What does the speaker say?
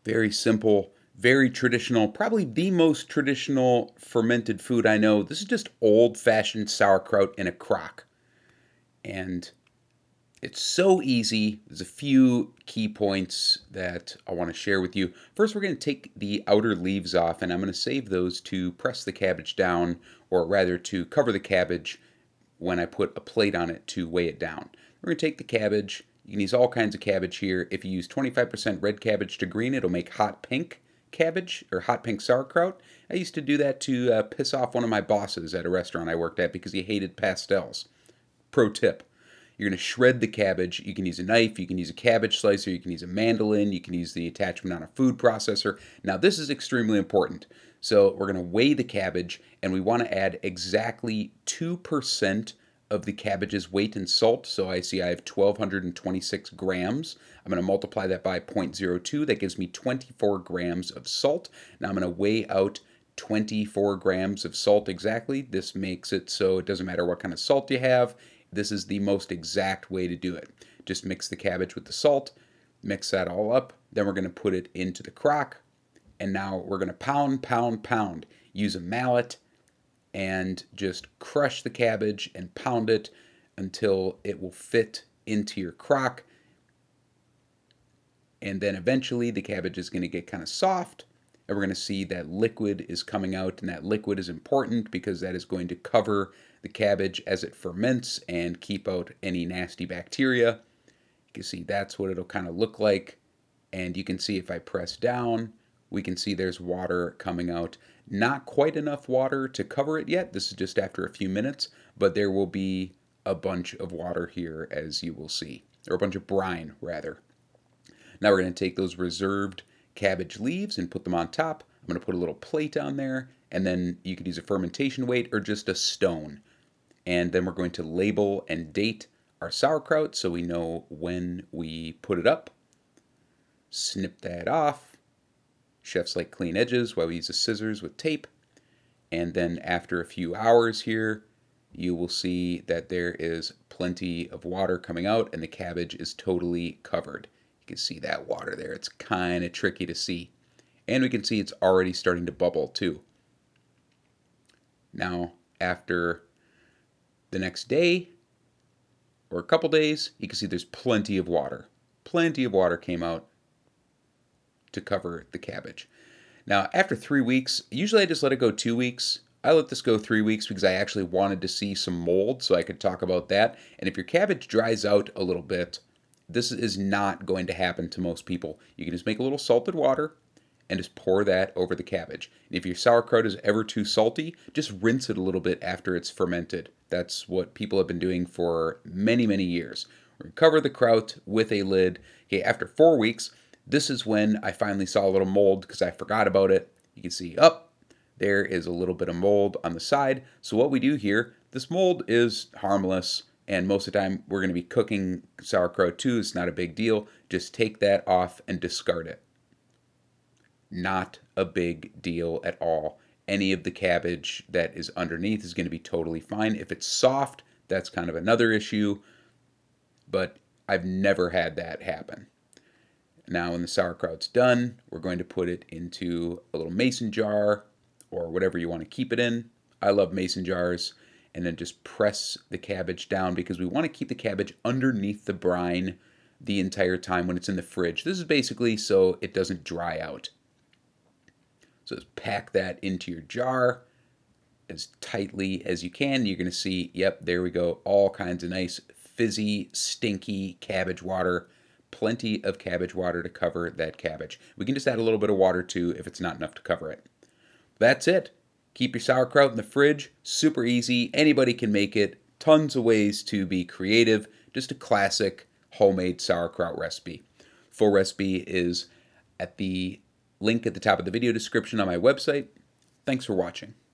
Very simple, very traditional, probably the most traditional fermented food I know. This is just old-fashioned sauerkraut in a crock. And it's so easy. There's a few key points that I want to share with you. First, we're going to take the outer leaves off, and I'm going to save those to press the cabbage down, or rather to cover the cabbage when I put a plate on it to weigh it down. We're going to take the cabbage. You can use all kinds of cabbage here. If you use 25% red cabbage to green, it'll make hot pink cabbage or hot pink sauerkraut. I used to do that to piss off one of my bosses at a restaurant I worked at because he hated pastels. Pro tip: you're going to shred the cabbage. You can use a knife, you can use a cabbage slicer, you can use a mandolin, you can use the attachment on a food processor. Now, this is extremely important. So, we're going to weigh the cabbage, and we want to add exactly 2% of the cabbage's weight in salt. So, I see I have 1,226 grams. I'm going to multiply that by 0.02. That gives me 24 grams of salt. Now, I'm going to weigh out 24 grams of salt exactly. This makes it so it doesn't matter what kind of salt you have. This is the most exact way to do it. Just mix the cabbage with the salt, mix that all up. Then we're going to put it into the crock. And now we're going to pound, pound, pound. Use a mallet and just crush the cabbage and pound it until it will fit into your crock. And then eventually the cabbage is going to get kind of soft, and we're going to see that liquid is coming out, and that liquid is important because that is going to cover the cabbage as it ferments and keep out any nasty bacteria. You can see that's what it'll kind of look like, and you can see if I press down, we can see there's water coming out. Not quite enough water to cover it yet. This is just after a few minutes, but there will be a bunch of water here, as you will see, or a bunch of brine rather. Now we're going to take those reserved cabbage leaves and put them on top. I'm going to put a little plate on there, and then you could use a fermentation weight or just a stone. And then we're going to label and date our sauerkraut so we know when we put it up. Snip that off. Chefs like clean edges while we use the scissors with tape. And then after a few hours here, you will see that there is plenty of water coming out and the cabbage is totally covered. You can see that water there. It's kind of tricky to see. And we can see it's already starting to bubble too. Now, after the next day or a couple days, you can see there's plenty of water. Plenty of water came out to cover the cabbage. Now, after 3 weeks, usually I just let it go 2 weeks. I let this go 3 weeks because I actually wanted to see some mold so I could talk about that. And if your cabbage dries out a little bit, this is not going to happen to most people. You can just make a little salted water and just pour that over the cabbage. And if your sauerkraut is ever too salty, just rinse it a little bit after it's fermented. That's what people have been doing for many, many years. We're going to cover the kraut with a lid. Okay, after 4 weeks, this is when I finally saw a little mold because I forgot about it. You can see there is a little bit of mold on the side. So what we do here, this mold is harmless, and most of the time we're going to be cooking sauerkraut too. It's not a big deal. Just take that off and discard it. Not a big deal at all. Any of the cabbage that is underneath is going to be totally fine. If it's soft, that's kind of another issue, but I've never had that happen. Now, when the sauerkraut's done, we're going to put it into a little mason jar or whatever you want to keep it in. I love mason jars. And then just press the cabbage down because we want to keep the cabbage underneath the brine the entire time when it's in the fridge. This is basically so it doesn't dry out. So just pack that into your jar as tightly as you can. You're going to see, yep, there we go. All kinds of nice, fizzy, stinky cabbage water. Plenty of cabbage water to cover that cabbage. We can just add a little bit of water too if it's not enough to cover it. That's it. Keep your sauerkraut in the fridge. Super easy. Anybody can make it. Tons of ways to be creative. Just a classic homemade sauerkraut recipe. Full recipe is at the link at the top of the video description on my website. Thanks for watching.